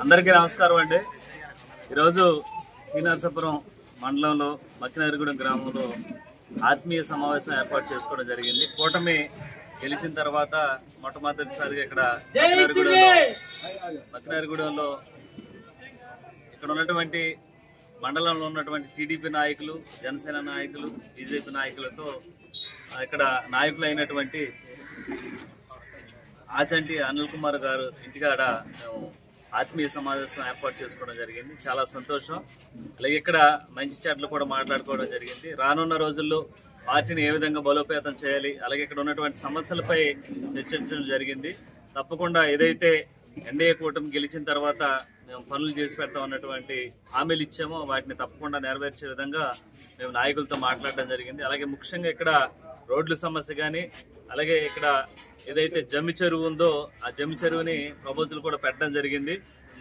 అందరికీ నమస్కారం అండి। ఈరోజు ఈ నరసాపురం మండలంలో మక్కినరిగూడెం గ్రామంలో ఆత్మీయ సమావేశం ఏర్పాటు చేసుకోవడం జరిగింది। కూటమి గెలిచిన తర్వాత మొట్టమొదటిసారిగా ఇక్కడ మక్కినరిగూడెంలో ఇక్కడ ఉన్నటువంటి మండలంలో ఉన్నటువంటి టీడీపీ నాయకులు, జనసేన నాయకులు, బీజేపీ నాయకులతో ఇక్కడ నాయకులైనటువంటి ఆచంటి అనిల్ కుమార్ గారు ఇంటికాడ ఆత్మీయ సమావేశం ఏర్పాటు చేసుకోవడం జరిగింది। చాలా సంతోషం। అలాగే ఇక్కడ మంచి చెడ్లు కూడా మాట్లాడుకోవడం జరిగింది। రానున్న రోజుల్లో పార్టీని ఏ విధంగా బలోపేతం చేయాలి, అలాగే ఇక్కడ ఉన్నటువంటి సమస్యలపై చర్చించడం జరిగింది। తప్పకుండా ఏదైతే ఎన్డీఏ కూటమి గెలిచిన తర్వాత మేము పనులు చేసి పెడతాం అన్నటువంటి హామీలు ఇచ్చామో వాటిని తప్పకుండా నెరవేర్చే విధంగా మేము నాయకులతో మాట్లాడడం జరిగింది। అలాగే ముఖ్యంగా ఇక్కడ రోడ్ల సమస్య కానీ, అలాగే ఇక్కడ ఏదైతే జమ్మి చెరువు ఉందో ఆ జమ్మి చెరువుని ప్రపోజల్ కూడా పెట్టడం జరిగింది।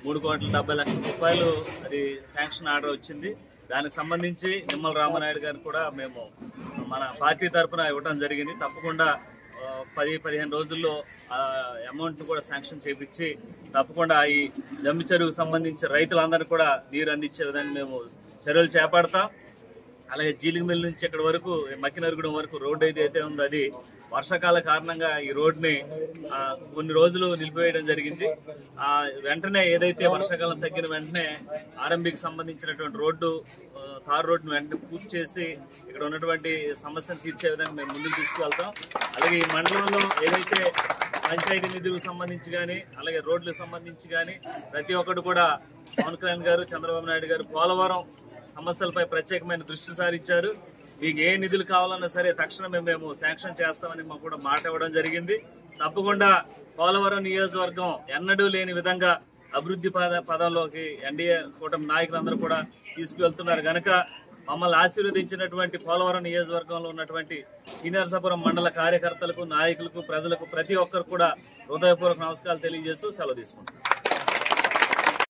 3,70,00,000 రూపాయలు అది శాంక్షన్ ఆర్డర్ వచ్చింది। దానికి సంబంధించి నిమ్మల రామనాయుడు గారు కూడా మేము మన పార్టీ తరఫున ఇవ్వడం జరిగింది। తప్పకుండా 10-15 రోజుల్లో అమౌంట్ కూడా శాంక్షన్ చేపించి తప్పకుండా ఈ జమ్మి చెరువుకు సంబంధించి రైతులందరూ కూడా నీరు అందించే విధంగా మేము చర్యలు చేపడతాం। అలాగే జీలిగిమిల్ నుంచి ఇక్కడ వరకు మక్కినరిగూడెం వరకు రోడ్డు ఏదైతే ఉందో అది వర్షాకాల కారణంగా ఈ రోడ్డుని కొన్ని రోజులు నిలిపివేయడం జరిగింది। వెంటనే ఏదైతే వర్షాకాలం తగ్గిన వెంటనే ఆర్ఎంబీకి సంబంధించినటువంటి రోడ్డు తార్ రోడ్డును వెంటనే పూర్తి చేసి ఇక్కడ ఉన్నటువంటి సమస్యను తీర్చే విధంగా మేము ముందుకు తీసుకువెళ్తాం। అలాగే ఈ మండలంలో ఏదైతే పంచాయతీ నిధులకు సంబంధించి కానీ, అలాగే రోడ్లకు సంబంధించి కానీ ప్రతి ఒక్కరు కూడా పవన్ కళ్యాణ్ గారు, చంద్రబాబు నాయుడు గారు పోలవరం సమస్యలపై ప్రత్యేకమైన దృష్టి సారించారు। మీకు ఏ నిధులు కావాలన్నా సరే తక్షణమే మేము శాంక్షన్ చేస్తామని మాకు కూడా మాట ఇవ్వడం జరిగింది। తప్పకుండా పోలవరం నియోజకవర్గం ఎన్నడూ లేని విధంగా అభివృద్ధి పదంలోకి ఎన్డీఏ కూటమి నాయకులందరూ కూడా తీసుకువెళ్తున్నారు కనుక మమ్మల్ని ఆశీర్వదించినటువంటి పోలవరం నియోజకవర్గంలో ఉన్నటువంటి ఈ నరసాపురం మండల కార్యకర్తలకు, నాయకులకు, ప్రజలకు ప్రతి ఒక్కరు కూడా హృదయపూర్వక నమస్కారాలు తెలియజేస్తూ సెలవు తీసుకుంటున్నాను।